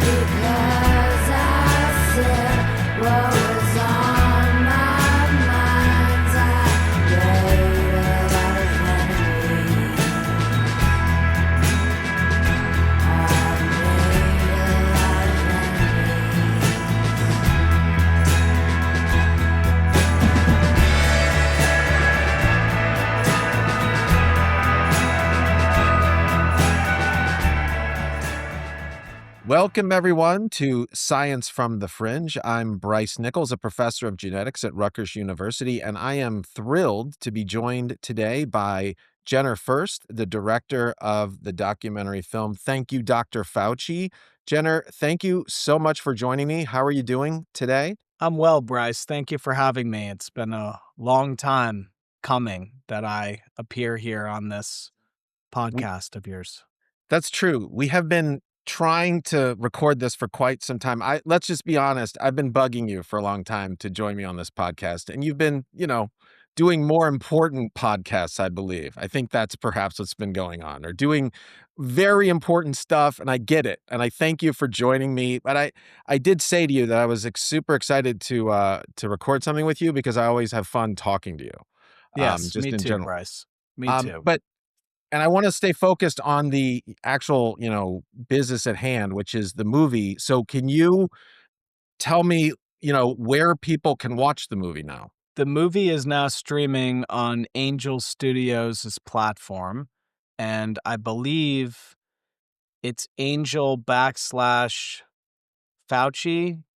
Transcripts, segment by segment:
Because I said what was on my mind. I made a lot of enemies. I made a lot Welcome, everyone, to Science from the Fringe. I'm Bryce Nichols, a professor of genetics at Rutgers University, and I am thrilled to be joined today by Jenner Furst, the director of the documentary film Thank You, Dr. Fauci. Jenner, thank you so much for joining me. How are you doing today? I'm well, Bryce. Thank you for having me. It's been a long time coming that I appear here on this podcast of yours. That's true. We have been trying to record this for quite some time. Let's just be honest. I've been bugging you for a long time to join me on this podcast, and you've been, doing more important podcasts, I believe. I think that's perhaps what's been going on, or doing very important stuff, and I get it. And I thank you for joining me. But I did say to you that I was super excited to record something with you because I always have fun talking to you. Yes, Just me in too, general. Bryce. Me too. And I want to stay focused on the actual, business at hand, which is the movie. So can you tell me, where people can watch the movie now? The movie is now streaming on Angel Studios' platform, and I believe it's Angel /Fauci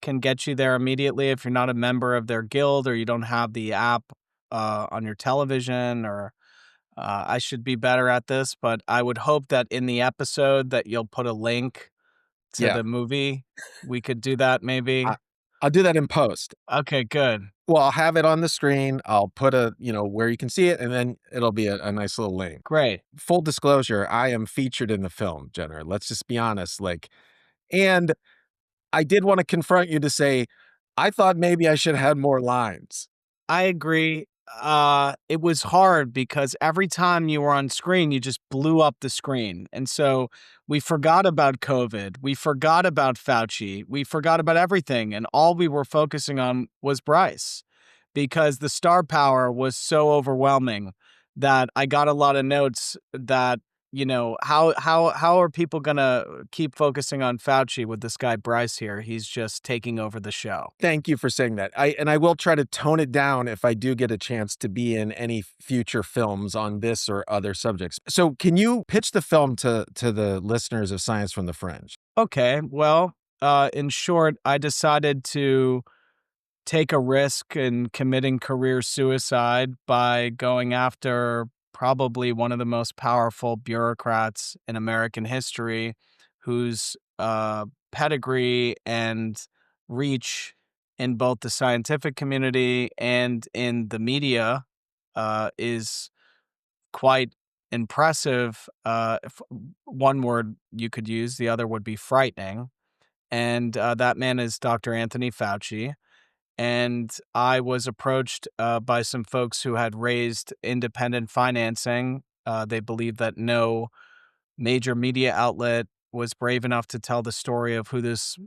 can get you there immediately if you're not a member of their guild or you don't have the app on your television or I should be better at this, but I would hope that in the episode that you'll put a link to Yeah. the movie. We could do that maybe. I'll do that in post. Okay, good. Well, I'll have it on the screen. I'll put where you can see it, and then it'll be a nice little link. Great. Full disclosure, I am featured in the film, Jenner. Let's just be honest. And I did want to confront you to say, I thought maybe I should have had more lines. I agree. It was hard because every time you were on screen, you just blew up the screen. And so we forgot about COVID. We forgot about Fauci. We forgot about everything. And all we were focusing on was Bryce because the star power was so overwhelming that I got a lot of notes that, how are people going to keep focusing on Fauci with this guy Bryce here? He's just taking over the show. Thank you for saying that. I will try to tone it down if I do get a chance to be in any future films on this or other subjects. So can you pitch the film to the listeners of Science from the Fringe? Okay, well, in short, I decided to take a risk in committing career suicide by going after probably one of the most powerful bureaucrats in American history, whose pedigree and reach in both the scientific community and in the media is quite impressive. If one word you could use, the other would be frightening. And that man is Dr. Anthony Fauci. And I was approached by some folks who had raised independent financing. They believed that no major media outlet was brave enough to tell the story of who this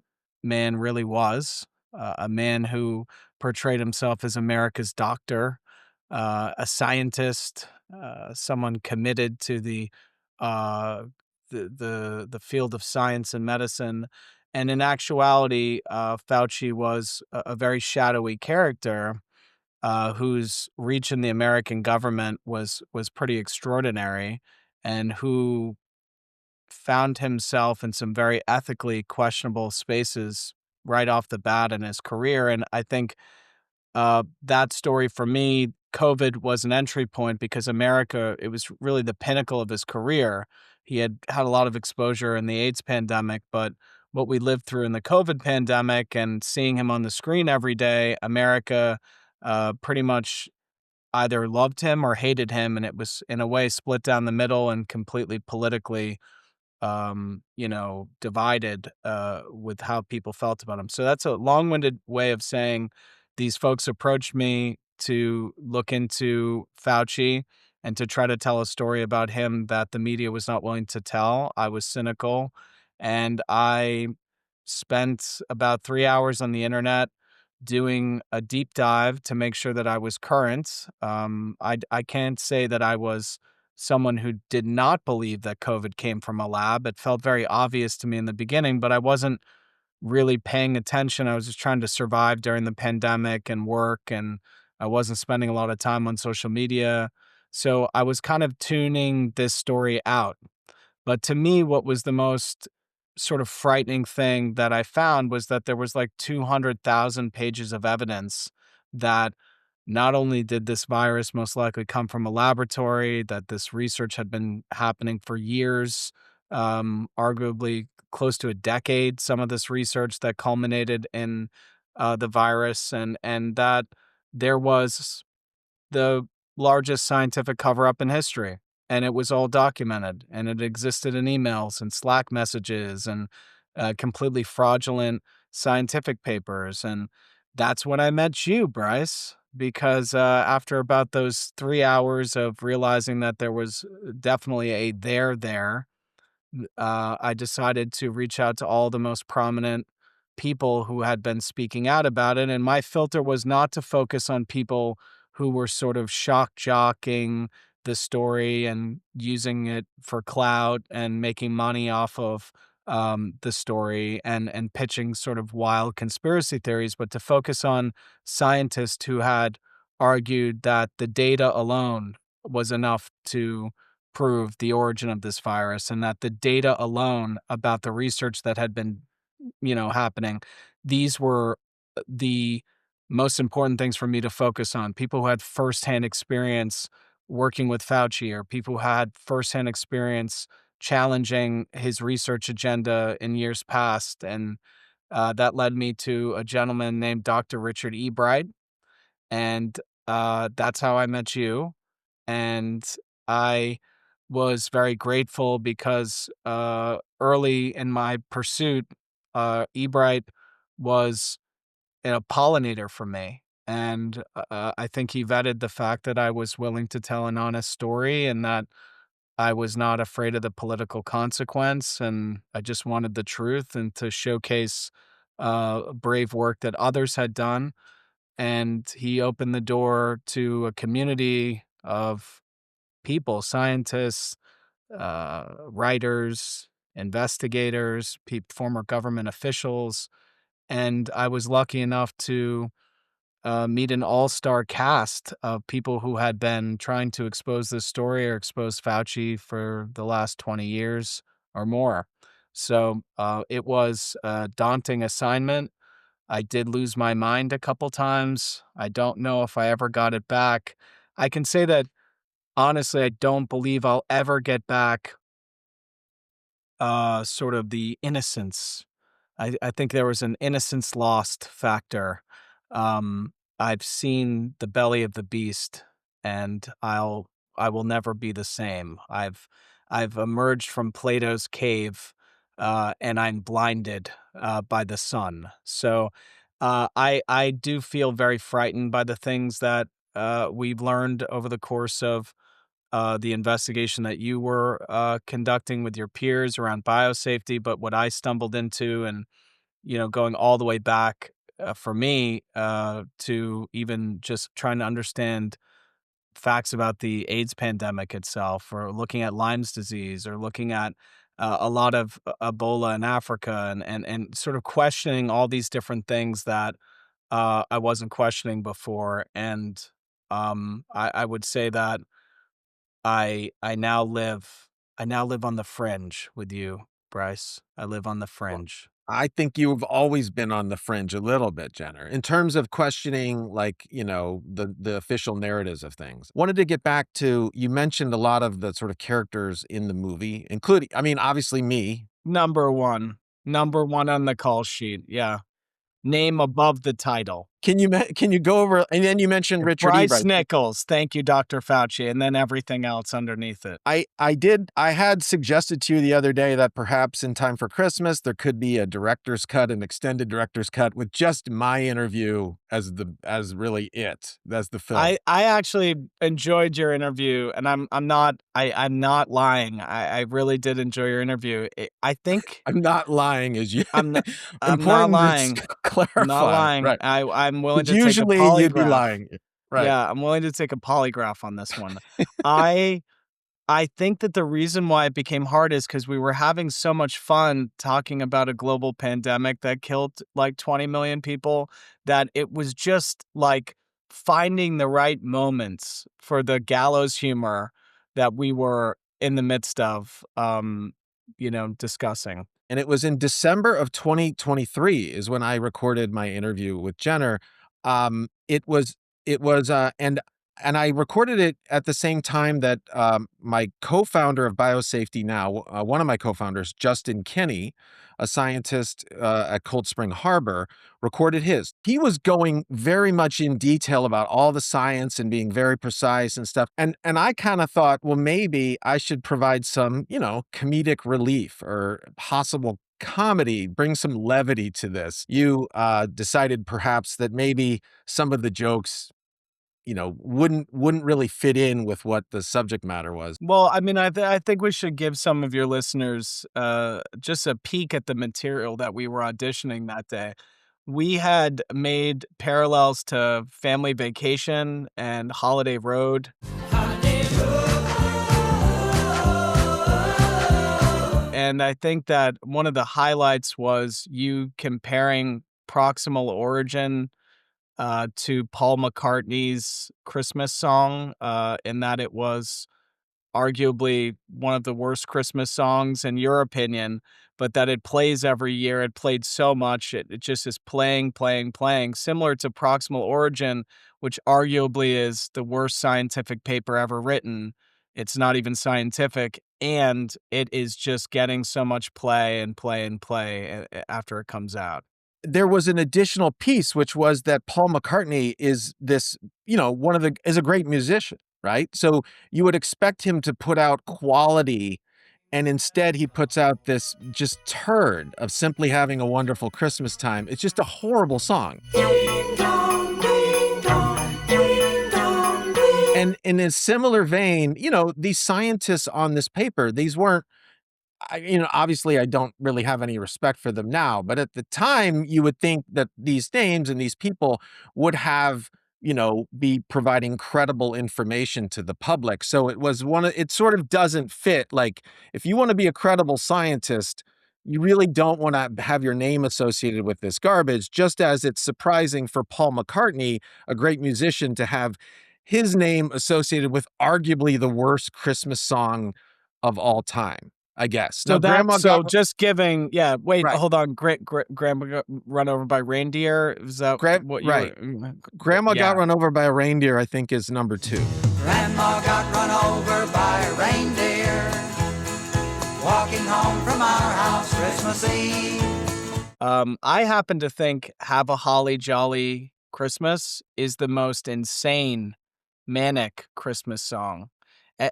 man really was, a man who portrayed himself as America's doctor, a scientist, someone committed to the field of science and medicine. And in actuality, Fauci was a very shadowy character whose reach in the American government was pretty extraordinary, and who found himself in some very ethically questionable spaces right off the bat in his career. And I think that story for me, COVID was an entry point because America, it was really the pinnacle of his career. He had had a lot of exposure in the AIDS pandemic, but what we lived through in the COVID pandemic and seeing him on the screen every day, America pretty much either loved him or hated him. And it was in a way split down the middle and completely politically divided with how people felt about him. So that's a long-winded way of saying these folks approached me to look into Fauci and to try to tell a story about him that the media was not willing to tell. I was cynical, and I spent about 3 hours on the internet doing a deep dive to make sure that I was current. I can't say that I was someone who did not believe that COVID came from a lab. It felt very obvious to me in the beginning, but I wasn't really paying attention. I was just trying to survive during the pandemic and work, and I wasn't spending a lot of time on social media. So I was kind of tuning this story out. But to me, what was the most sort of frightening thing that I found was that there was like 200,000 pages of evidence that not only did this virus most likely come from a laboratory, that this research had been happening for years, arguably close to a decade, some of this research that culminated in the virus, and that there was the largest scientific cover up in history. And it was all documented, and it existed in emails and Slack messages and completely fraudulent scientific papers. And that's when I met you, Bryce, because after about those 3 hours of realizing that there was definitely a there, I decided to reach out to all the most prominent people who had been speaking out about it. And my filter was not to focus on people who were sort of shock jocking the story and using it for clout and making money off of the story and pitching sort of wild conspiracy theories, but to focus on scientists who had argued that the data alone was enough to prove the origin of this virus, and that the data alone about the research that had been, happening, these were the most important things for me to focus on. People who had firsthand experience working with Fauci, or people who had firsthand experience challenging his research agenda in years past. And that led me to a gentleman named Dr. Richard Ebright. And that's how I met you. And I was very grateful because early in my pursuit, Ebright was a pollinator for me. And I think he vetted the fact that I was willing to tell an honest story and that I was not afraid of the political consequence. And I just wanted the truth and to showcase brave work that others had done. And he opened the door to a community of people, scientists, writers, investigators, former government officials. And I was lucky enough to meet an all-star cast of people who had been trying to expose this story or expose Fauci for the last 20 years or more. So it was a daunting assignment. I did lose my mind a couple times. I don't know if I ever got it back. I can say that honestly, I don't believe I'll ever get back sort of the innocence. I think there was an innocence lost factor. I've seen the belly of the beast, and I will never be the same. I've emerged from Plato's cave, and I'm blinded by the sun. So I do feel very frightened by the things that we've learned over the course of the investigation that you were conducting with your peers around biosafety, but what I stumbled into, and going all the way back for me to even just trying to understand facts about the AIDS pandemic itself, or looking at Lyme's disease, or looking at a lot of Ebola in Africa, and sort of questioning all these different things that I wasn't questioning before. And I would say that I now live on the fringe with you, Bryce. I live on the fringe. I think you've always been on the fringe a little bit, Jenner, in terms of questioning, like, the official narratives of things. Wanted to get back to, you mentioned a lot of the sort of characters in the movie, including, I mean, obviously me. Number one on the call sheet. Yeah. Name above the title. Can you go over, and then you mentioned Richard Bryce Ebright. Nichols, thank you, Dr. Fauci, and then everything else underneath it. I had suggested to you the other day that perhaps in time for Christmas, there could be a director's cut, an extended director's cut with just my interview as really it, as the film. I actually enjoyed your interview, and I'm not lying. I really did enjoy your interview. I think I'm not lying, as you. I'm not Important lying. to clarify. I'm not lying. Right. I'm willing to take a Usually polygraph. you'd be lying. Right. Yeah, I'm willing to take a polygraph on this one. I think that the reason why it became hard is because we were having so much fun talking about a global pandemic that killed like 20 million people that it was just like finding the right moments for the gallows humor that we were in the midst of, discussing. And it was in December of 2023 is when I recorded my interview with Jenner. It was, and I recorded it at the same time that my co-founder of Biosafety Now, one of my co-founders, Justin Kinney, a scientist at Cold Spring Harbor, recorded his. He was going very much in detail about all the science and being very precise and stuff. And I kind of thought, well, maybe I should provide some, comedic relief or possible comedy, bring some levity to this. You decided perhaps that maybe some of the jokes wouldn't really fit in with what the subject matter was. Well, I mean, I think we should give some of your listeners just a peek at the material that we were auditioning that day. We had made parallels to Family Vacation and Holiday Road. And I think that one of the highlights was you comparing Proximal Origin to Paul McCartney's Christmas song, in that it was arguably one of the worst Christmas songs in your opinion, but that it plays every year. It played so much. It just is playing, similar to Proximal Origin, which arguably is the worst scientific paper ever written. It's not even scientific, and it is just getting so much play after it comes out. There was an additional piece, which was that Paul McCartney is this, is a great musician, right? So you would expect him to put out quality, and instead he puts out this just turd of Simply Having a Wonderful Christmas Time. It's just a horrible song. And in a similar vein, these scientists on this paper, these weren't, obviously I don't really have any respect for them now, but at the time you would think that these names and these people would have, be providing credible information to the public. So it sort of doesn't fit. Like, if you want to be a credible scientist, you really don't want to have your name associated with this garbage, just as it's surprising for Paul McCartney, a great musician, to have his name associated with arguably the worst Christmas song of all time, I guess. So just giving, Right. hold on. Grandma got run over by reindeer. Is that what you right. were? Grandma got run over by a reindeer, I think, is number 2. Grandma got run over by a reindeer walking home from our house Christmas Eve. I happen to think Have a Holly Jolly Christmas is the most insane, manic Christmas song.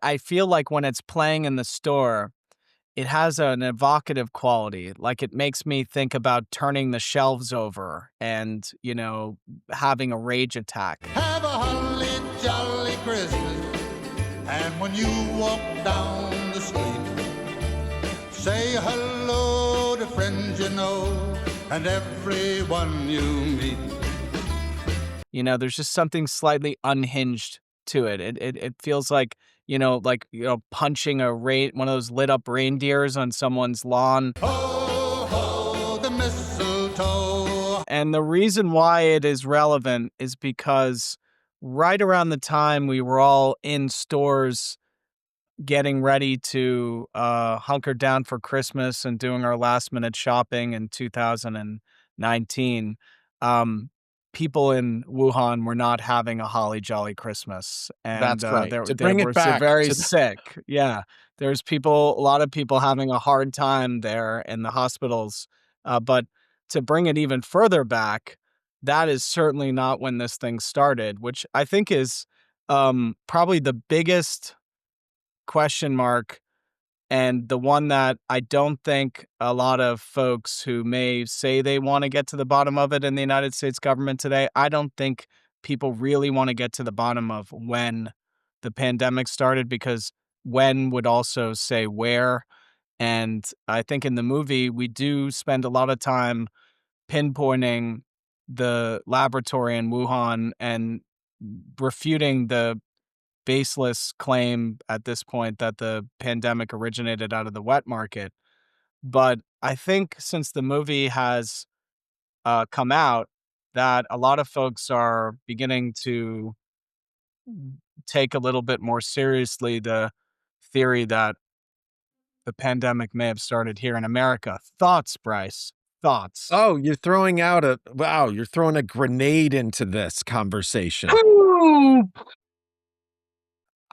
I feel like when it's playing in the store, it has an evocative quality. Like, it makes me think about turning the shelves over and, having a rage attack. Have a holly jolly Christmas, and when you walk down the street, say hello to friends you know and everyone you meet. There's just something slightly unhinged to it. It feels like, punching one of those lit up reindeers on someone's lawn. Ho, ho, the mistletoe. And the reason why it is relevant is because right around the time we were all in stores getting ready to hunker down for Christmas and doing our last minute shopping in 2019, people in Wuhan were not having a holly jolly Christmas. And That's right. They bring were it back very to sick. Yeah. There's a lot of people having a hard time there in the hospitals. But to bring it even further back, that is certainly not when this thing started, which I think is probably the biggest question mark, and the one that I don't think a lot of folks who may say they want to get to the bottom of it in the United States government today, I don't think people really want to get to the bottom of when the pandemic started, because when would also say where. And I think in the movie, we do spend a lot of time pinpointing the laboratory in Wuhan and refuting the baseless claim at this point that the pandemic originated out of the wet market. But I think since the movie has come out, that a lot of folks are beginning to take a little bit more seriously the theory that the pandemic may have started here in America. Thoughts, Bryce? Thoughts? Oh, you're throwing a grenade into this conversation.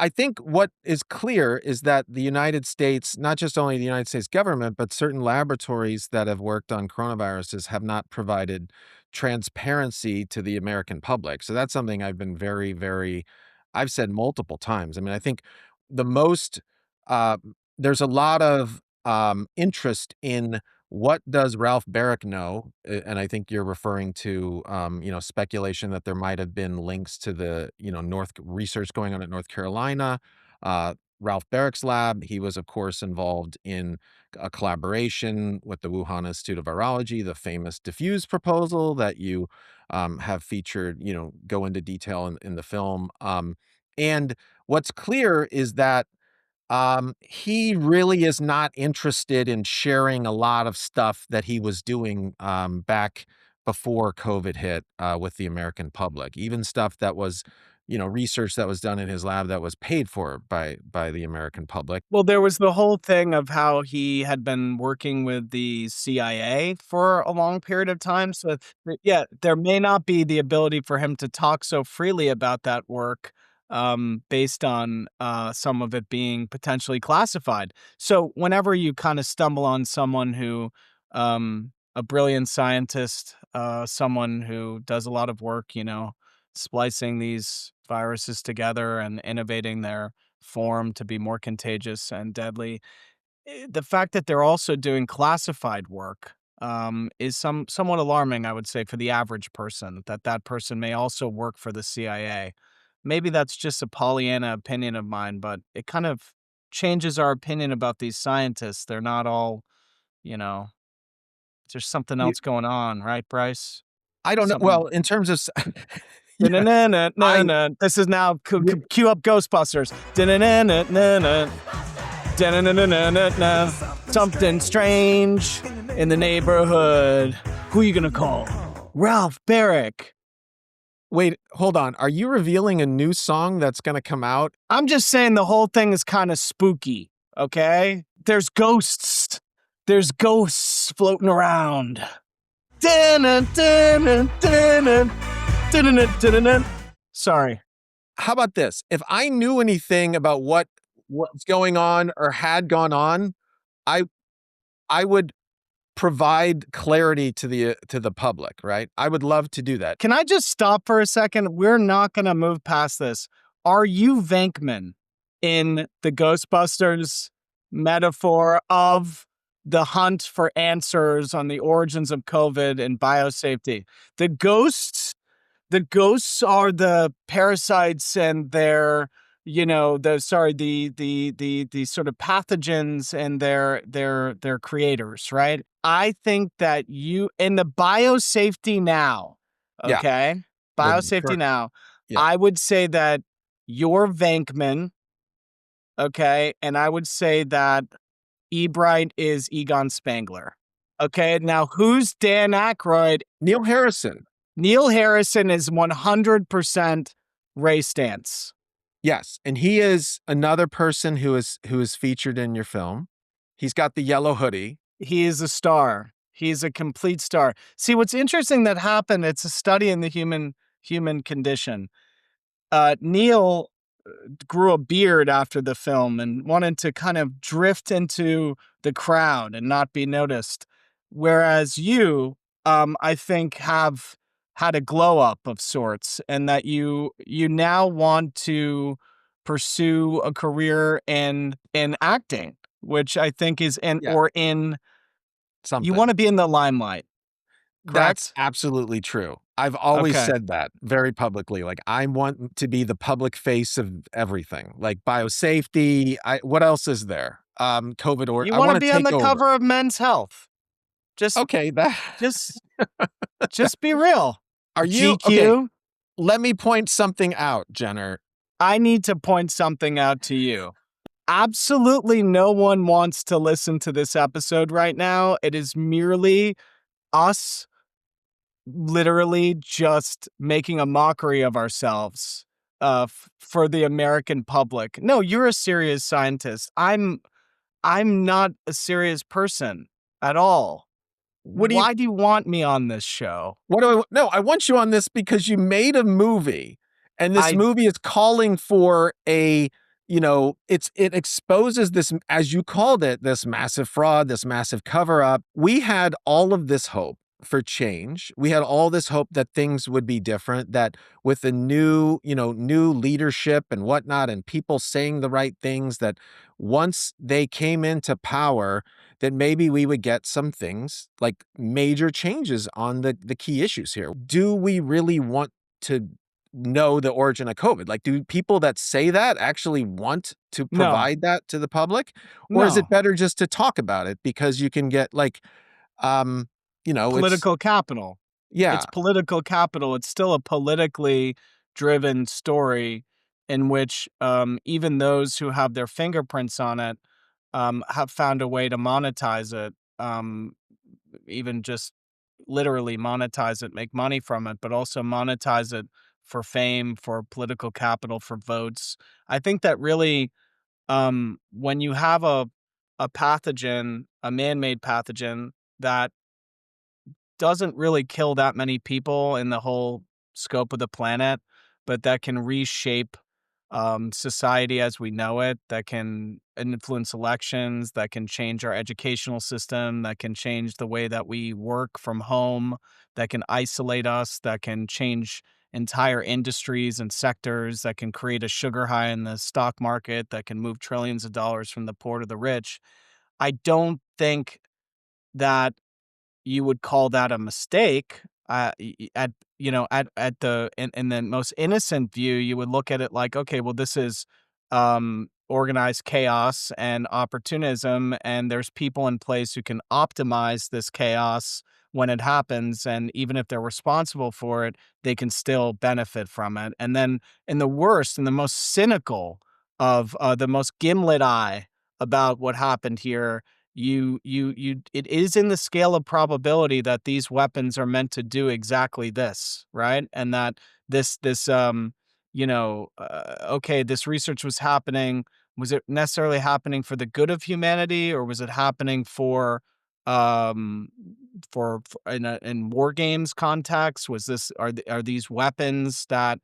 I think what is clear is that the United States, not just only the United States government, but certain laboratories that have worked on coronaviruses have not provided transparency to the American public. So that's something I've been I've said multiple times. I mean, I think the most, uh, there's a lot of interest in what does Ralph Baric know? And I think you're referring to, speculation that there might have been links to the, North research going on at North Carolina. Ralph Baric's lab, he was, of course, involved in a collaboration with the Wuhan Institute of Virology, the famous diffuse proposal that you have featured, go into detail in the film. And what's clear is that he really is not interested in sharing a lot of stuff that he was doing back before COVID hit with the American public. Even stuff that was, research that was done in his lab that was paid for by the American public. Well, there was the whole thing of how he had been working with the CIA for a long period of time. So, yeah, there may not be the ability for him to talk so freely about that work based on some of it being potentially classified. So whenever you kind of stumble on someone who, a brilliant scientist, someone who does a lot of work, splicing these viruses together and innovating their form to be more contagious and deadly, the fact that they're also doing classified work is somewhat alarming, I would say, for the average person, that person may also work for the CIA. Maybe that's just a Pollyanna opinion of mine, but it kind of changes our opinion about these scientists. They're not all, there's something You- else going on, right, Bryce? I don't know. Something- Well, in terms of, Da-na-na-na-na-na. This is now cue up Ghostbusters. Da-na-na-na-na-na. Da-na-na-na-na-na. Something strange in the neighborhood. Who are you gonna call? Ralph Baric. wait, hold on. Are you revealing a new song that's going to come out? I'm just saying the whole thing is kind of spooky, okay? There's ghosts. There's ghosts floating around. Sorry. How about this? If I knew anything about what's going on or had gone on, I would provide clarity to the public, right? I would love to do that. Can I just stop for a second? We're not going to move past this. Are you Venkman in the Ghostbusters metaphor of the hunt for answers on the origins of COVID and biosafety? The ghosts are the parasites and their, the sort of pathogens and their creators, right? I think that you in the Biosafety Now, Yeah. okay? Biosafety Sure. Now, Yeah. I would say that you're Venkman, okay? And I would say that Ebright is Egon Spangler. Okay, now who's Dan Aykroyd? Neil Harrison. Neil Harrison is 100% Ray Stantz. Yes, and he is another person who is featured in your film. He's got the yellow hoodie. He is a star. He's a complete star. See, what's interesting that happened, it's a study in the human condition. Neil grew a beard after the film and wanted to kind of drift into the crowd and not be noticed. Whereas you, I think, have had a glow up of sorts, and that you now want to pursue a career in acting, which I think is Yeah. or in Something. you want to be in the limelight. That's Correct? absolutely true. I've always Okay. said that very publicly. Like, I want to be the public face of everything, like biosafety. What else is there? COVID, or You I want to want to be on take the over. cover of Men's Health. Just Okay, just just be real. are you GQ. okay? Let me point something out, Jenner. I need to point something out to you. Absolutely no one wants to listen to this episode right now. It is merely us literally just making a mockery of ourselves for the American public. No, you're a serious scientist. I'm not a serious person at all. What do you? Why do you want me on this show? What do I? No, I want you on this because you made a movie, and this I movie is calling for a. It exposes this, as you called it, this massive fraud, this massive cover up. We had all of this hope for change. We had all this hope that things would be different, that with the new leadership and whatnot, and people saying the right things, that once they came into power, that maybe we would get some things like major changes on the key issues here. Do we really want to know the origin of COVID? Like, do people that say that actually want to No. provide that to the public? Or is No. it better just to talk about it because you can get Political capital. yeah. It's political capital. It's still a politically driven story in which even those who have their fingerprints on it have found a way to monetize it, even just literally monetize it, make money from it, but also monetize it for fame, for political capital, for votes. I think that really, when you have a pathogen, a man-made pathogen that doesn't really kill that many people in the whole scope of the planet, but that can reshape society as we know it, that can influence elections, that can change our educational system, that can change the way that we work from home, that can isolate us, that can change entire industries and sectors, that can create a sugar high in the stock market, that can move trillions of dollars from the poor to the rich. I don't think that you would call that a mistake. At the in the most innocent view, you would look at it like, okay, well, this is organized chaos and opportunism, and there's people in place who can optimize this chaos when it happens, and even if they're responsible for it, they can still benefit from it. And then, in the worst and the most cynical of the most gimlet eye about what happened here, it is in the scale of probability that these weapons are meant to do exactly this, right? And that okay, this research was happening. Was it necessarily happening for the good of humanity, or was it happening for in war games context? Are these weapons that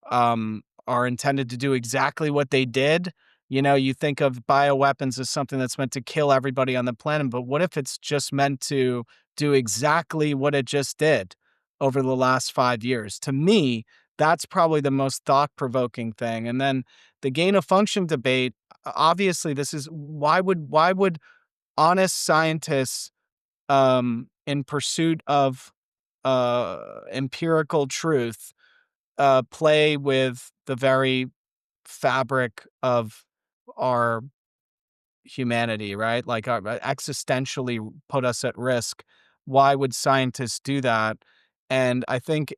are intended to do exactly what they did? You think of bioweapons as something that's meant to kill everybody on the planet, but what if it's just meant to do exactly what it just did over the last 5 years? To me, that's probably the most thought-provoking thing. And then the gain-of-function debate, obviously, this is why would honest scientists in pursuit of empirical truth play with the very fabric of our humanity, right? Like existentially put us at risk. Why would scientists do that? And I think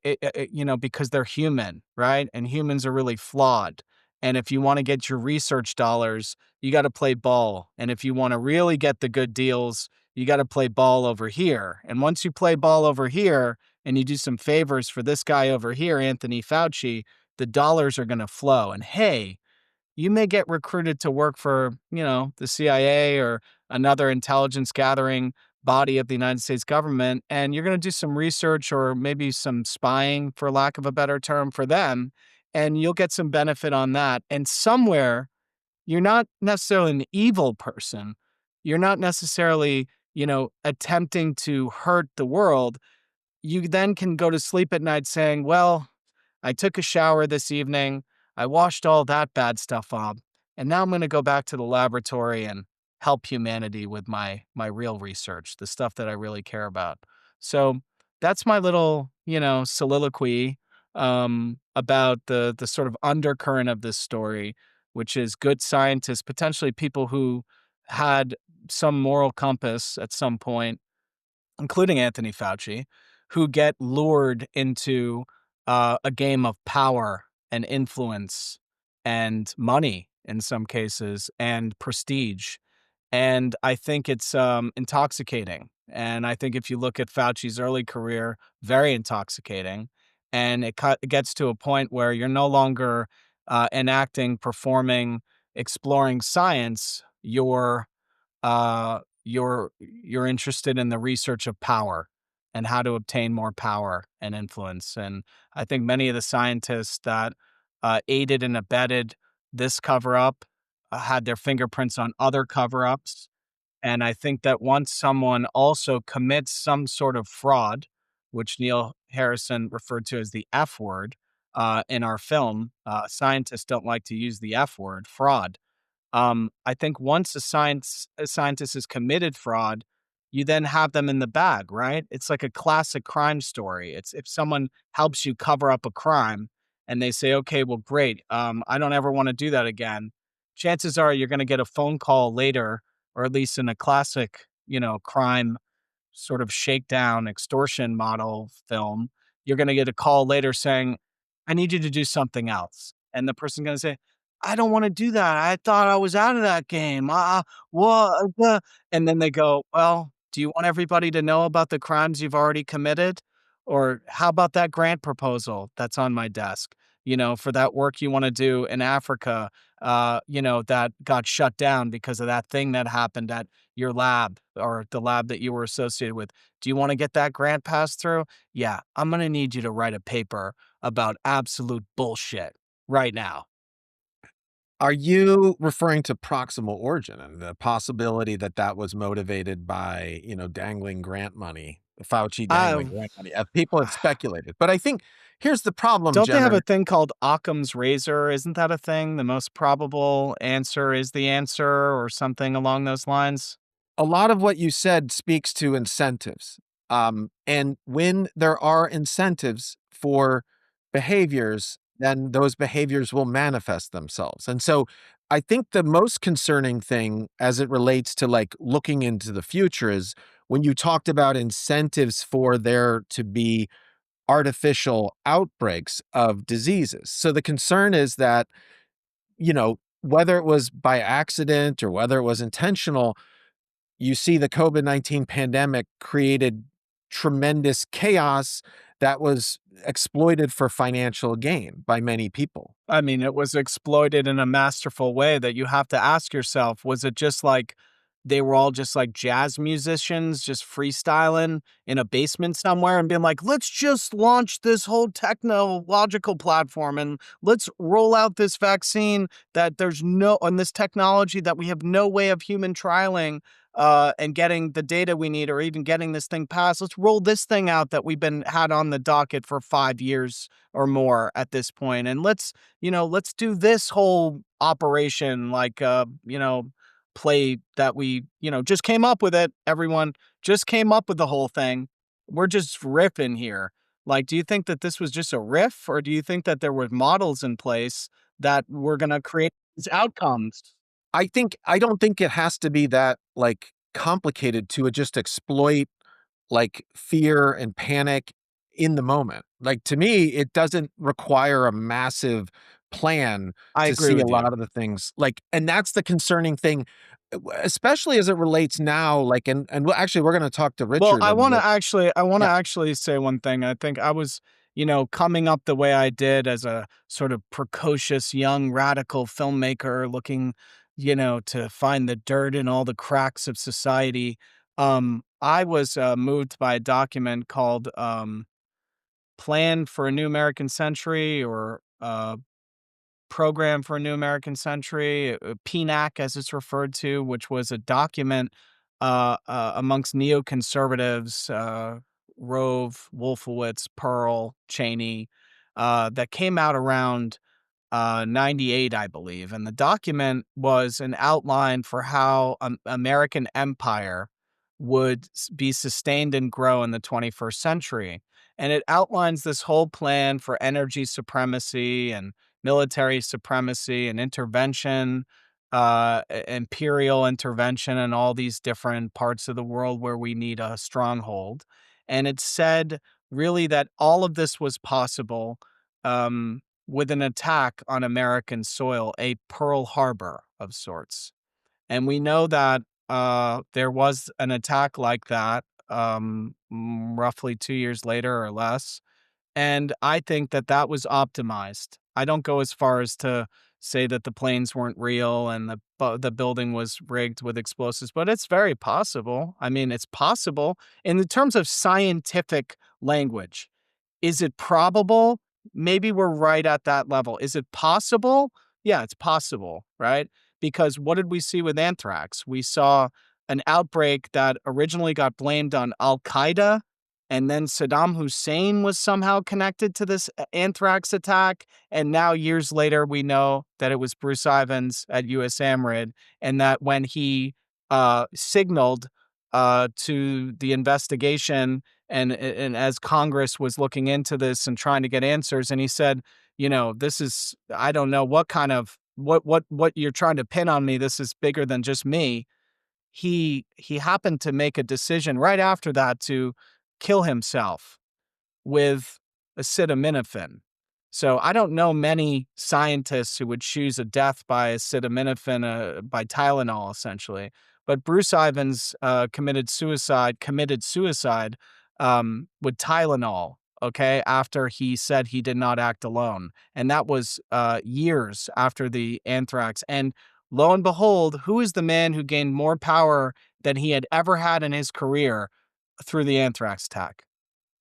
because they're human, right? And humans are really flawed. And if you want to get your research dollars, you got to play ball. And if you want to really get the good deals, you got to play ball over here. And once you play ball over here and you do some favors for this guy over here, Anthony Fauci, the dollars are going to flow. And hey, you may get recruited to work for, the CIA or another intelligence gathering body of the United States government, and you're going to do some research or maybe some spying, for lack of a better term, for them, and you'll get some benefit on that. And somewhere, you're not necessarily an evil person. You're not necessarily, attempting to hurt the world. you then can go to sleep at night saying, well, I took a shower this evening, I washed all that bad stuff off, and now I'm going to go back to the laboratory and help humanity with my real research, the stuff that I really care about. So that's my little, soliloquy about the sort of undercurrent of this story, which is good scientists, potentially people who had some moral compass at some point, including Anthony Fauci, who get lured into a game of power and influence and money in some cases and prestige. And I think it's intoxicating. And I think if you look at Fauci's early career, very intoxicating. And it gets to a point where you're no longer enacting, performing, exploring science. You're interested in the research of power and how to obtain more power and influence. And I think many of the scientists that aided and abetted this cover up had their fingerprints on other cover ups. And I think that once someone also commits some sort of fraud, which Neil Harrison referred to as the F word in our film, scientists don't like to use the F word, fraud. I think once a scientist has committed fraud, you then have them in the bag, right? It's like a classic crime story. It's if someone helps you cover up a crime and they say, okay, well, great. I don't ever want to do that again. Chances are you're going to get a phone call later, or at least in a classic, crime sort of shakedown extortion model film, you're going to get a call later saying, I need you to do something else. And the person's going to say, I don't want to do that. I thought I was out of that game. What? And then they go, well, do you want everybody to know about the crimes you've already committed? Or how about that grant proposal that's on my desk? For that work you want to do in Africa, that got shut down because of that thing that happened at your lab or the lab that you were associated with. Do you want to get that grant passed through? Yeah, I'm going to need you to write a paper about absolute bullshit right now. Are you referring to proximal origin and the possibility that that was motivated by, dangling grant money, Fauci dangling I grant money, as people have speculated? But I think here's the problem, don't they have Jenner. a thing called Occam's razor? Isn't that a thing? The most probable answer is the answer or something along those lines? A lot of what you said speaks to incentives. And when there are incentives for behaviors, then those behaviors will manifest themselves. And so I think the most concerning thing as it relates to like looking into the future is when you talked about incentives for there to be artificial outbreaks of diseases. So the concern is that, whether it was by accident or whether it was intentional, you see the COVID-19 pandemic created tremendous chaos that was exploited for financial gain by many people. I mean, it was exploited in a masterful way that you have to ask yourself, was it just like they were all just like jazz musicians just freestyling in a basement somewhere and being like, let's just launch this whole technological platform and let's roll out this vaccine that on this technology that we have no way of human trialing and getting the data we need or even getting this thing passed. Let's roll this thing out that we've been had on the docket for 5 years or more at this point. And let's do this whole operation like, play that we, just came up with it. Everyone just came up with the whole thing. We're just riffing here. Like, do you think that this was just a riff or do you think that there were models in place that were going to create these outcomes? I don't think it has to be that like complicated to just exploit like fear and panic in the moment. Like to me, it doesn't require a massive plan I to agree see a with you. lot of the things like, and that's the concerning thing, especially as it relates now, like, and well, actually we're going to talk to Well, Richard I and want to actually, yeah, say one thing. I think I was, coming up the way I did as a sort of precocious young radical filmmaker looking, to find the dirt in all the cracks of society. I was moved by a document called Plan for a New American Century or Program for a New American Century, PNAC as it's referred to, which was a document amongst neoconservatives Rove, Wolfowitz, Pearl, Cheney, that came out around 98, I believe. And the document was an outline for how American empire would be sustained and grow in the 21st century. And it outlines this whole plan for energy supremacy and military supremacy and intervention, imperial intervention in all these different parts of the world where we need a stronghold. And it said really that all of this was possible. With an attack on American soil, a Pearl Harbor of sorts. And we know that there was an attack like that roughly 2 years later or less. And I think that that was optimized. I don't go as far as to say that the planes weren't real and the building was rigged with explosives, but it's very possible. I mean, it's possible in the terms of scientific language. Is it probable? Maybe we're right at that level. Is it possible? Yeah, it's possible, right? Because what did we see with anthrax? We saw an outbreak that originally got blamed on Al Qaeda, and then Saddam Hussein was somehow connected to this anthrax attack. And now, years later, we know that it was Bruce Ivins at US AMRID, and that when he signaled to the investigation and as Congress was looking into this and trying to get answers, and he said, this is, I don't know what kind of what you're trying to pin on me. This is bigger than just me. He happened to make a decision right after that to kill himself with acetaminophen. So I don't know many scientists who would choose a death by acetaminophen, by Tylenol, essentially. But Bruce Ivins committed suicide with Tylenol, okay, after he said he did not act alone. And that was years after the anthrax. And lo and behold, who is the man who gained more power than he had ever had in his career through the anthrax attack?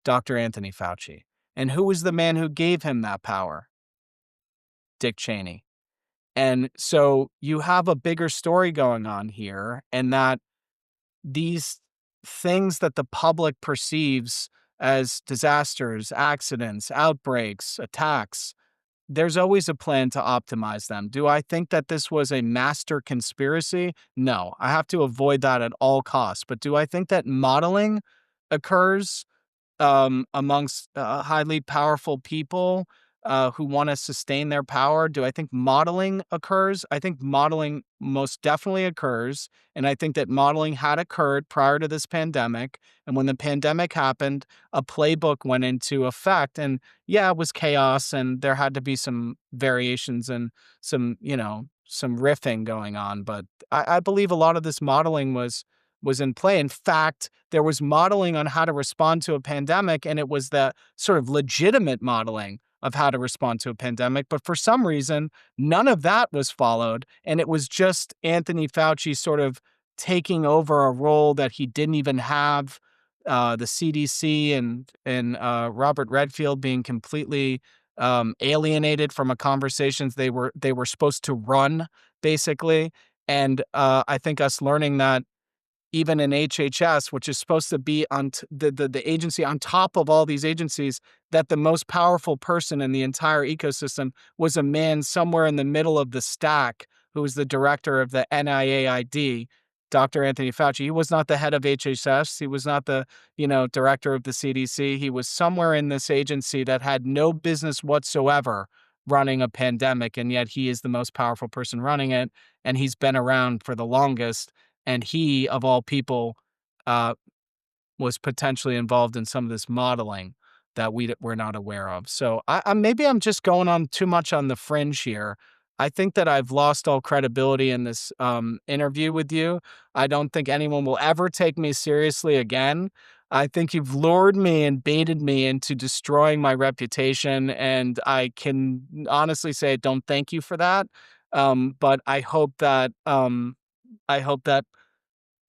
Dr. Anthony Fauci. And who was the man who gave him that power? Dick Cheney. And so you have a bigger story going on here, and that these things that the public perceives as disasters, accidents, outbreaks, attacks, there's always a plan to optimize them. Do I think that this was a master conspiracy? No, I have to avoid that at all costs. But do I think that modeling occurs amongst highly powerful people who want to sustain their power? Do I think modeling occurs? I think modeling most definitely occurs. And I think that modeling had occurred prior to this pandemic. And when the pandemic happened, a playbook went into effect. And yeah, it was chaos and there had to be some variations and some riffing going on. But I believe a lot of this modeling was in play. In fact, there was modeling on how to respond to a pandemic, and it was the sort of legitimate modeling of how to respond to a pandemic. But for some reason, none of that was followed, and it was just Anthony Fauci sort of taking over a role that he didn't even have. The CDC and Robert Redfield being completely alienated from a conversations they were supposed to run, basically. And I think us learning that even in HHS, which is supposed to be on the agency on top of all these agencies, that the most powerful person in the entire ecosystem was a man somewhere in the middle of the stack who was the director of the NIAID, Dr. Anthony Fauci. He was not the head of HHS. He was not the, director of the CDC. He was somewhere in this agency that had no business whatsoever running a pandemic, and yet he is the most powerful person running it, and he's been around for the longest. And he, of all people, was potentially involved in some of this modeling that we're not aware of. So maybe I'm just going on too much on the fringe here. I think that I've lost all credibility in this interview with you. I don't think anyone will ever take me seriously again. I think you've lured me and baited me into destroying my reputation, and I can honestly say I don't thank you for that. But I hope that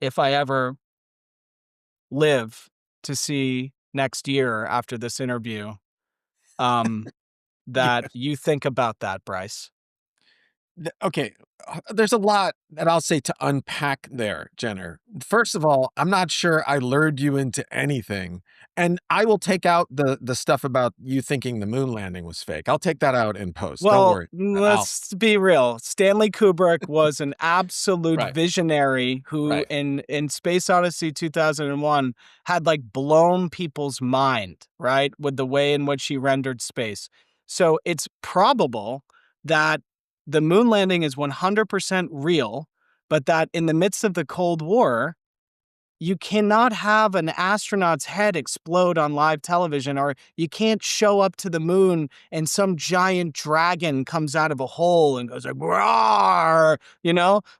if I ever live to see next year after this interview, that you think about that, Bryce. Okay, there's a lot that I'll say to unpack there, Jenner. First of all, I'm not sure I lured you into anything, and I will take out the stuff about you thinking the moon landing was fake. I'll take that out in post. Don't Well, worry. let's be real. Stanley Kubrick was an absolute Right. visionary who Right. in Space Odyssey 2001 had like blown people's mind, right? With the way in which he rendered space. So it's probable that the moon landing is 100% real, but that in the midst of the Cold War, you cannot have an astronaut's head explode on live television, or you can't show up to the moon and some giant dragon comes out of a hole and goes like, roar,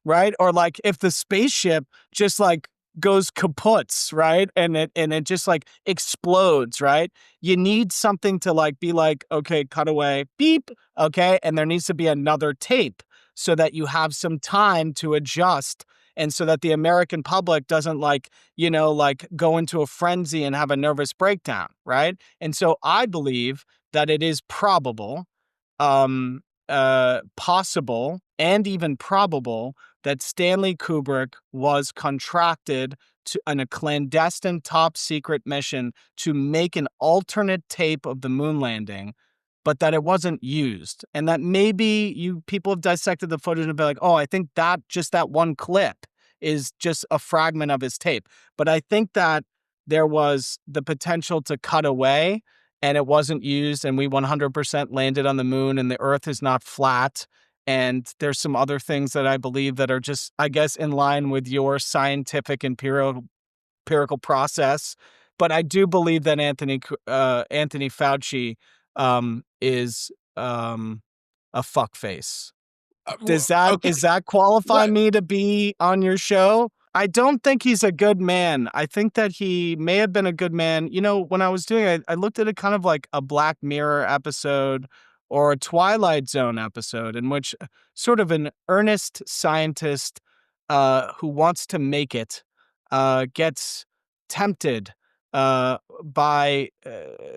right? Or like if the spaceship just like goes kaputs, right? And it just like explodes, right? You need something to like be like, okay, cut away, beep, okay? And there needs to be another tape so that you have some time to adjust and so that the American public doesn't like go into a frenzy and have a nervous breakdown, right? And so I believe that it is probable, possible, and even probable that Stanley Kubrick was contracted in a clandestine top secret mission to make an alternate tape of the moon landing, but that it wasn't used. And that maybe people have dissected the footage and be like, oh, I think that just that one clip is just a fragment of his tape. But I think that there was the potential to cut away and it wasn't used, and we 100% landed on the moon and the earth is not flat. And there's some other things that I believe that are just, I guess, in line with your scientific empirical process. But I do believe that Anthony Fauci is a fuckface. Is that qualify What? me to be on your show? I don't think he's a good man. I think that he may have been a good man. When I was doing it, I looked at it kind of like a Black Mirror episode or a Twilight Zone episode in which sort of an earnest scientist who wants to make it gets tempted by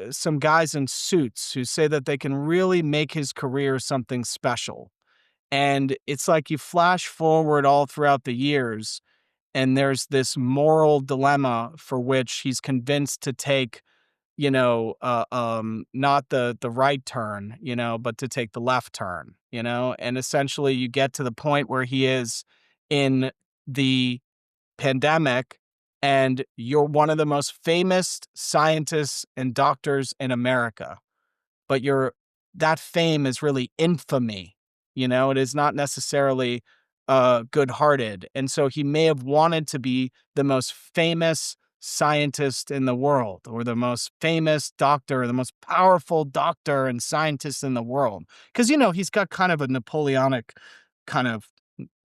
some guys in suits who say that they can really make his career something special. And it's like you flash forward all throughout the years, and there's this moral dilemma for which he's convinced to take, not the right turn, but to take the left turn, and essentially you get to the point where he is in the pandemic, and you're one of the most famous scientists and doctors in America, but that fame is really infamy. It is not necessarily good-hearted. And so he may have wanted to be the most famous scientist in the world, or the most famous doctor, or the most powerful doctor and scientist in the world. Because, he's got kind of a Napoleonic kind of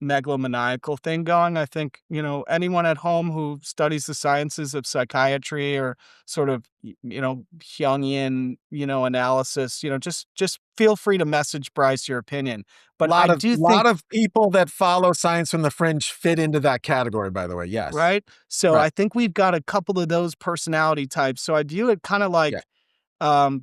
megalomaniacal thing going. I think, anyone at home who studies the sciences of psychiatry or sort of, Jungian, analysis, just feel free to message Bryce your opinion. But I do think, lot of people that follow science from the fringe fit into that category, by the way. Yes. right? So Right. I think we've got a couple of those personality types. So I view it kind of like,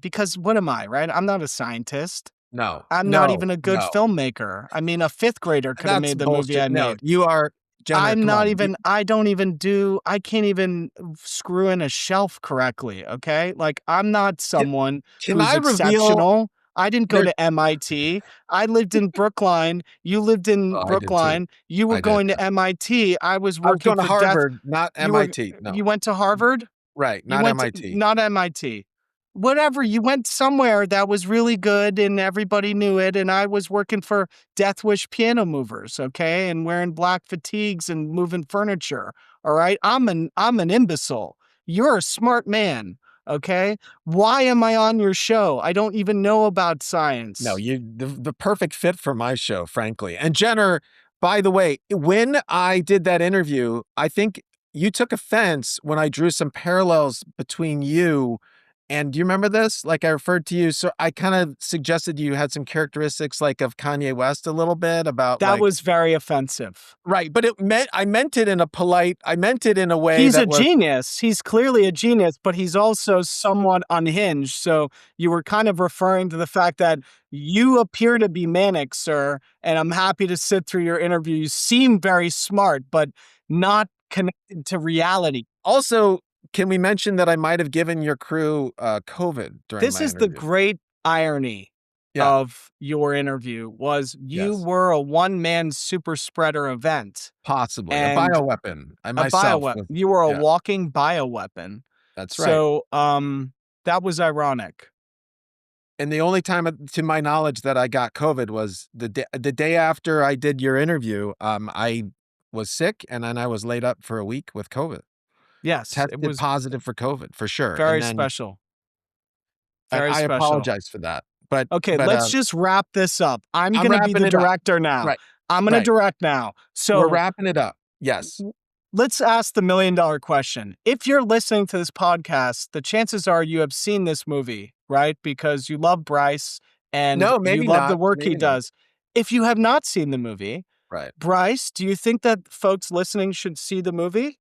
because what am I, right? I'm not a scientist. No. I'm not even a good filmmaker. I mean, a fifth grader could have That's made the movie I bullshit. No, made. you are, Jenner, I'm come not on. even, I can't even screw in a shelf correctly, okay? Like, I'm not someone Can who's I reveal exceptional. I didn't go there- to MIT. I lived in Brookline. You lived in Oh, I did too. Brookline. You were I did going too. to MIT. I was I was working going to for Death. Harvard, not MIT. No. You went to Harvard? Right, You not went MIT. not MIT. Whatever, you went somewhere that was really good and everybody knew it, and I was working for Death Wish Piano Movers, okay, and wearing black fatigues and moving furniture, all right? I'm an imbecile. You're a smart man, okay? Why am I on your show? I don't even know about science. No, the perfect fit for my show, frankly. And Jenner, by the way, when I did that interview, I think you took offense when I drew some parallels between you And do you remember this? Like I referred to you, so I kind of suggested you had some characteristics like of Kanye West a little bit about That like was very offensive. right, but I meant it in a way He's that a was genius. He's clearly a genius, but he's also somewhat unhinged. So you were kind of referring to the fact that you appear to be manic, sir, and I'm happy to sit through your interview. You seem very smart, but not connected to reality. also. Can we mention that I might have given your crew COVID during This my is the interview? great irony Yeah. of your interview was you Yes. were a one-man super spreader event. Possibly a And bioweapon. I a myself bioweapon. was, You were a yeah, walking bioweapon. that's right. So that was ironic. And the only time, to my knowledge, that I got COVID was the day after I did your interview. I was sick, and then I was laid up for a week with COVID. Yes, it Tested was positive for COVID for sure. very And then special. Very I special. apologize for that. But Okay, let's just wrap this up. I'm I'm going to be wrapping the it up. director now. Right. I'm going to Right. direct now. We're So wrapping it up. Yes. let's ask the $1 million question. If you're listening to this podcast, the chances are you have seen this movie, right? Because you love Bryce and No, you maybe love the not. work he Maybe not. does. If you have not seen the movie, Right. Bryce, do you think that folks listening should see the movie?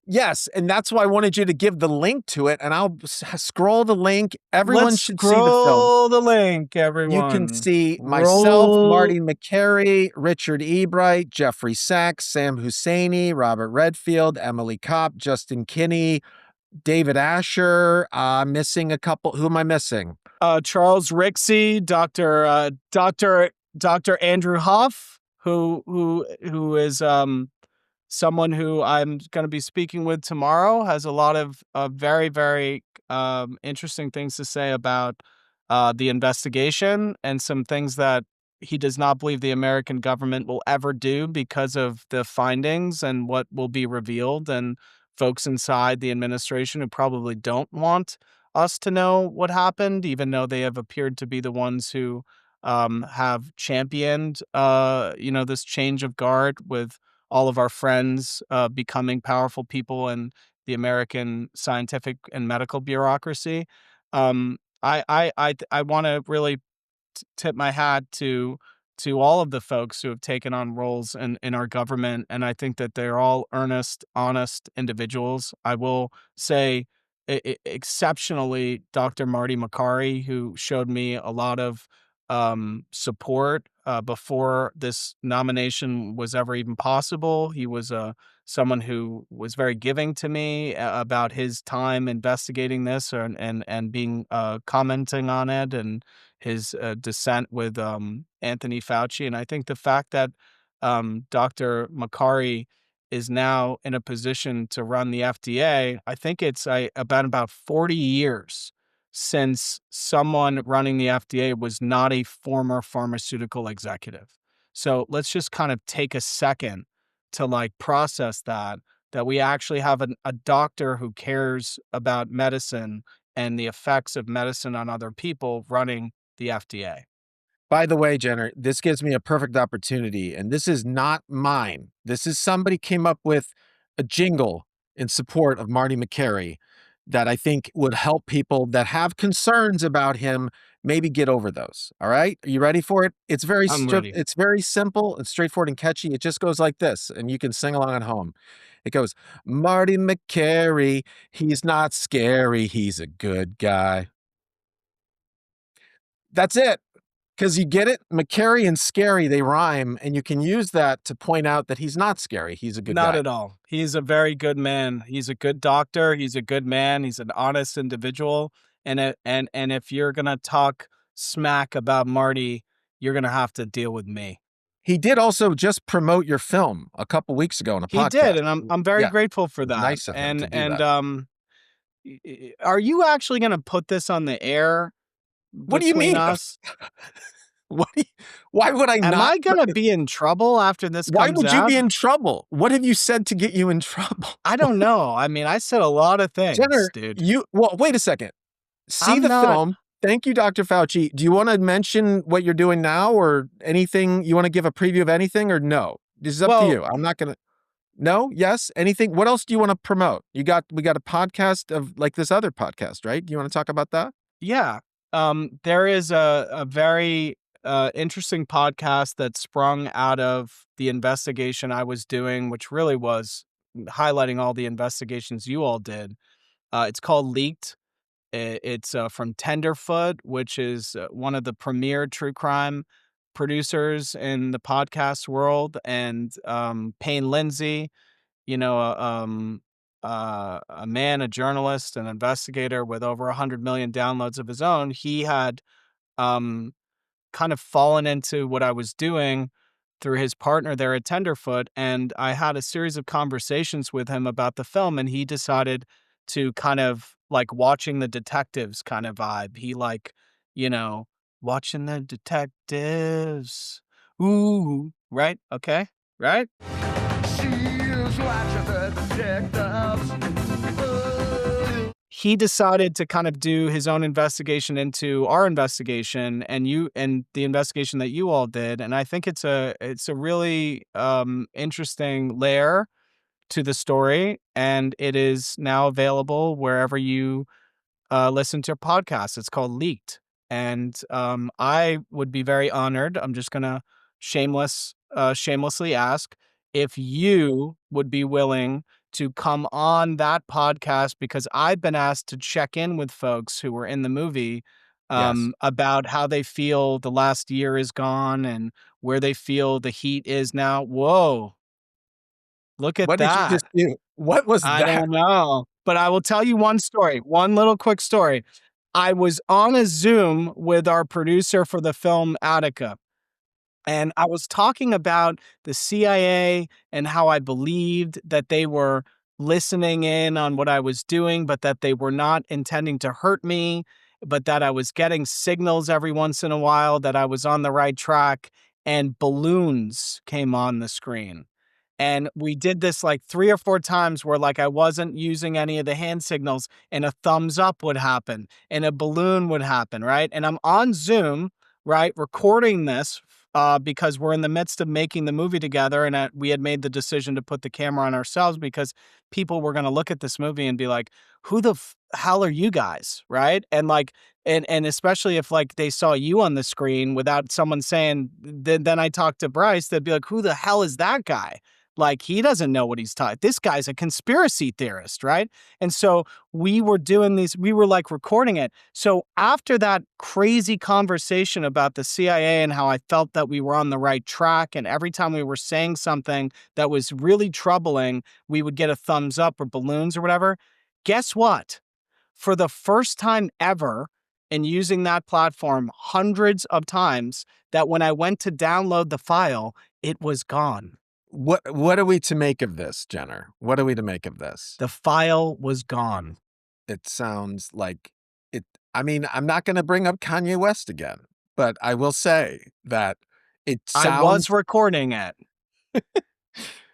Yes, and that's why I wanted you to give the link to it, and I'll scroll the link. Everyone Let's should see the film. scroll the link, everyone. You can see myself, Roll- Marty Makary, Richard Ebright, Jeffrey Sachs, Sam Husseini, Robert Redfield, Emily Kopp, Justin Kinney, David Asher. Missing a couple. Who am I missing? Charles Rixey, Dr. Andrew Huff, who is someone who I'm going to be speaking with tomorrow, has a lot of very, very interesting things to say about the investigation and some things that he does not believe the American government will ever do because of the findings and what will be revealed, and folks inside the administration who probably don't want us to know what happened, even though they have appeared to be the ones who have championed this change of guard with all of our friends becoming powerful people in the American scientific and medical bureaucracy. I want to really tip my hat to all of the folks who have taken on roles in our government, and I think that they're all earnest, honest individuals. I will say exceptionally Dr. Marty Makary, who showed me a lot of support before this nomination was ever even possible. He was someone who was very giving to me about his time investigating this and being commenting on it, and his dissent with Anthony Fauci. And I think the fact that Dr. Makary is now in a position to run the FDA, I think it's about 40 years since someone running the FDA was not a former pharmaceutical executive. So let's just kind of take a second to process that we actually have a doctor who cares about medicine and the effects of medicine on other people running the FDA. By the way, Jenner, this gives me a perfect opportunity, and this is not mine. This is somebody came up with a jingle in support of Marty Makary that I think would help people that have concerns about him maybe get over those. All right? Are you ready for it? It's very I'm ready. It's very simple and straightforward and catchy. It just goes like this, and you can sing along at home. It goes, Marty Makary, he's not scary, he's a good guy. That's it. Because you get it? Makary and scary, they rhyme, and you can use that to point out that he's not scary. He's a good guy. Not at all. He's a very good man. He's a good doctor. He's a good man. He's an honest individual. And if you're going to talk smack about Marty, you're going to have to deal with me. He did also just promote your film a couple weeks ago on a podcast. He did, and I'm very grateful for that. Nice of him to do that. Are you actually going to put this on the air? What do you mean? Us? Why would I not? Am I going to be in trouble after this comes out? Why would you be in trouble? What have you said to get you in trouble? I don't know. I mean, I said a lot of things, Jenner, dude. Wait a second. See the film. Thank you, Dr. Fauci. Do you want to mention what you're doing now or anything? You want to give a preview of anything or no? This is up to you. I'm not going to. No? Yes? Anything? What else do you want to promote? We got a podcast of like this other podcast, right? Do you want to talk about that? Yeah. There is a very interesting podcast that sprung out of the investigation I was doing, which really was highlighting all the investigations you all did. It's called Leaked. It's from Tenderfoot, which is one of the premier true crime producers in the podcast world, and Payne Lindsay, a man, a journalist, an investigator with over 100 million downloads of his own. He had um, kind of fallen into what I was doing through his partner there at Tenderfoot. And I had a series of conversations with him about the film, and he decided to kind of like watching the detectives kind of vibe. He watching the detectives. Ooh, right? Okay. Right? He decided to kind of do his own investigation into our investigation and the investigation that you all did. And I think it's a really interesting layer to the story, and it is now available wherever you listen to podcasts. It's called Leaked. And I would be very honored. I'm just gonna shamelessly ask if you would be willing to come on that podcast, because I've been asked to check in with folks who were in the movie Yes. about how they feel the last year is gone and where they feel the heat is now. Whoa, look at What did you that. just do? What was I that? don't know, but I will tell you one story, one little quick story. I was on a Zoom with our producer for the film Attica, and I was talking about the CIA and how I believed that they were listening in on what I was doing, but that they were not intending to hurt me, but that I was getting signals every once in a while that I was on the right track, and balloons came on the screen. And we did this like 3 or 4 times where like I wasn't using any of the hand signals, and a thumbs up would happen and a balloon would happen, right? And I'm on Zoom, right, recording this because we're in the midst of making the movie together, and we had made the decision to put the camera on ourselves because people were going to look at this movie and be like, "Who the hell are you guys?" Right? And like, and especially if like they saw you on the screen without someone saying, then I talked to Bryce, they'd be like, "Who the hell is that guy?" Like, he doesn't know what he's talking. This guy's a conspiracy theorist, right? And so we were doing these, we were like recording it. So after that crazy conversation about the CIA and how I felt that we were on the right track, and every time we were saying something that was really troubling, we would get a thumbs up or balloons or whatever. Guess what? For the first time ever, in using that platform hundreds of times, that when I went to download the file, it was gone. What are we to make of this, Jenner? What are we to make of this? The file was gone. It sounds like it. I mean, I'm not going to bring up Kanye West again, but I will say that it sounds. I was recording it.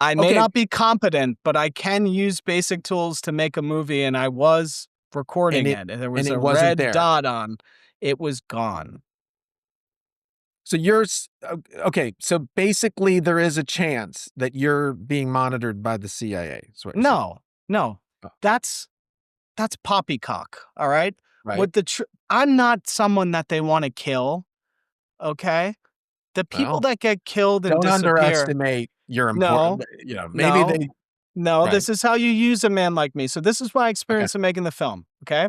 I may Okay. not be competent, but I can use basic tools to make a movie, and I was recording it. And there was and it a wasn't red there. dot on. It was gone. So okay. So basically, there is a chance that you're being monitored by the CIA. Is what you're saying. No, Oh. that's poppycock. All right. Right. I'm not someone that they want to kill. Okay. The people Well, that get killed and don't disappear. underestimate your No, important. Maybe they. No, Right. this is how you use a man like me. So this is my experience in making the film. Okay.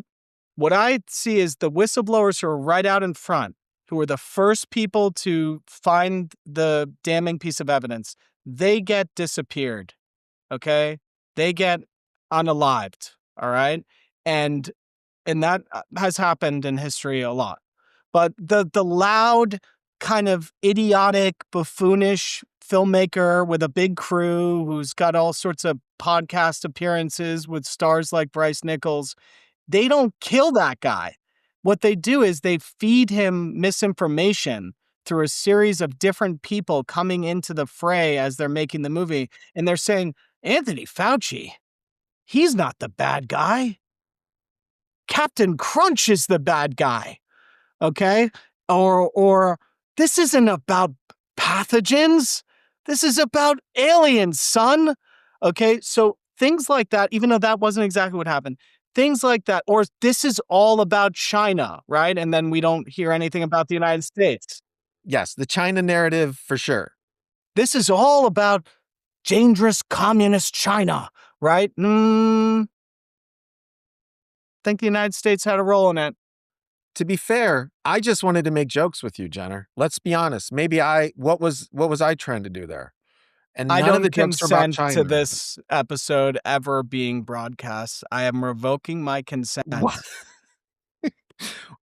What I see is the whistleblowers who are right out in front, who are the first people to find the damning piece of evidence. They get disappeared. Okay. They get unalived. All right. And that has happened in history a lot. But the loud, kind of idiotic, buffoonish filmmaker with a big crew who's got all sorts of podcast appearances with stars like Bryce Nichols, they don't kill that guy. What they do is they feed him misinformation through a series of different people coming into the fray as they're making the movie. And they're saying, Anthony Fauci, he's not the bad guy. Captain Crunch is the bad guy. Okay? Or this isn't about pathogens. This is about aliens, son. Okay, so things like that, even though that wasn't exactly what happened, things like that, or this is all about China, right? And then we don't hear anything about the United States. Yes, the China narrative for sure. This is all about dangerous communist China, right? I think the United States had a role in it. To be fair, I just wanted to make jokes with you, Jenner. Let's be honest. Maybe what was I trying to do there? And I none of don't the jokes are about consent China. to this episode ever being broadcast. I am revoking my consent. What?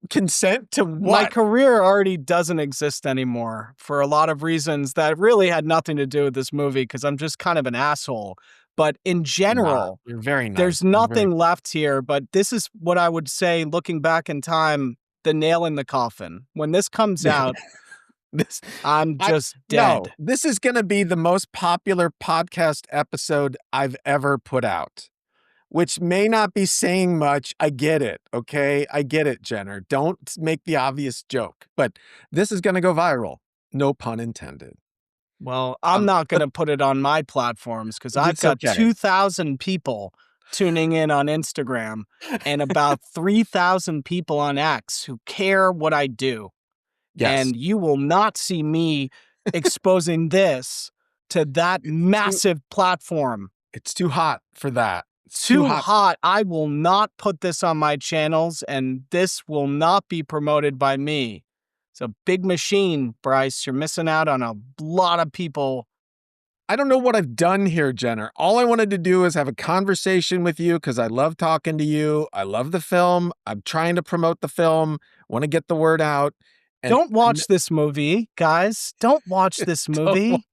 Consent to what? My career already doesn't exist anymore for a lot of reasons that really had nothing to do with this movie because I'm just kind of an asshole. But in general, You're very nice. there's You're nothing left here. But this is what I would say, looking back in time, the nail in the coffin. When this comes out, I'm just dead. No, this is going to be the most popular podcast episode I've ever put out, which may not be saying much. I get it. Okay. I get it, Jenner. Don't make the obvious joke, but this is going to go viral. No pun intended. Well, I'm not going to put it on my platforms because I've It's got okay. 2,000 people tuning in on Instagram and about 3,000 people on X who care what I do. Yes. And you will not see me exposing this to that massive platform. It's too hot for that. It's Too hot. I will not put this on my channels, and this will not be promoted by me. It's a big machine, Bryce. You're missing out on a lot of people. I don't know what I've done here, Jenner. All I wanted to do is have a conversation with you because I love talking to you. I love the film. I'm trying to promote the film, want to get the word out. And Don't watch this movie, guys. Don't watch this movie.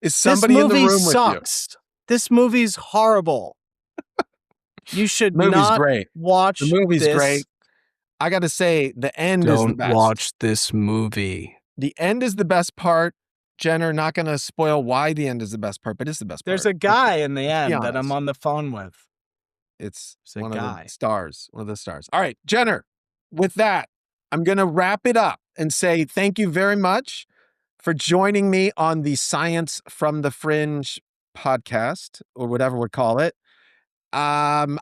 Is somebody in the room sucks. with you? This movie's horrible. You should Movie's not great. watch The movie's this. great. I got to say, the end is the Don't best. watch this movie. The end is the best part. Jenner, not going to spoil why the end is the best part, but it's the best There's part. a guy in the end that honest. I'm on the phone with. It's There's a one guy. of the stars. One of the stars. All right, Jenner, with that, I'm going to wrap it up and say thank you very much for joining me on the Science from the Fringe podcast, or whatever we call it. I'm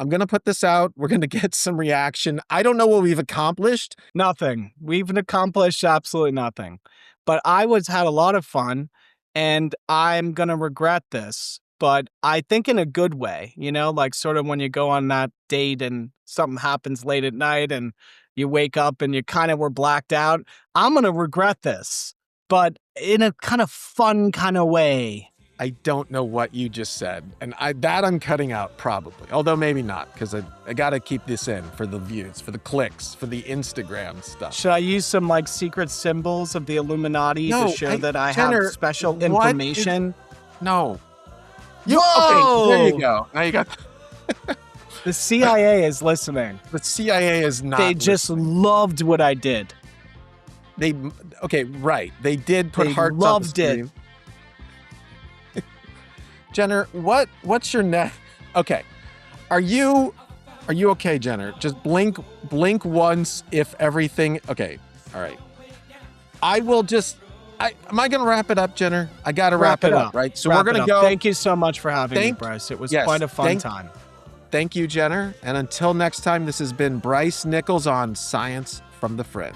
going to put this out. We're going to get some reaction. I don't know what we've accomplished. Nothing. We've accomplished absolutely nothing. But I had a lot of fun, and I'm going to regret this. But I think in a good way, like sort of when you go on that date and something happens late at night and you wake up and you kind of were blacked out. I'm going to regret this, but in a kind of fun kind of way. I don't know what you just said. And I'm cutting out probably, although maybe not, because I got to keep this in for the views, for the clicks, for the Instagram stuff. Should I use some like secret symbols of the Illuminati to show that I Jenner, have special information? No. Whoa! Okay, there you go. Now you got The CIA is listening. the CIA is not. They just loved what I did. Right. They did put They hearts loved on the it. screen. Jenner, what's your next? Okay. Are you okay, Jenner? Just blink once if everything. Okay. All right. I will just. Am I going to wrap it up, Jenner? I got to wrap it up, right? So we're going to go. Thank you so much for having me, Bryce. It was quite a fun time. Thank you, Jenner. And until next time, this has been Bryce Nichols on Science from the Fringe.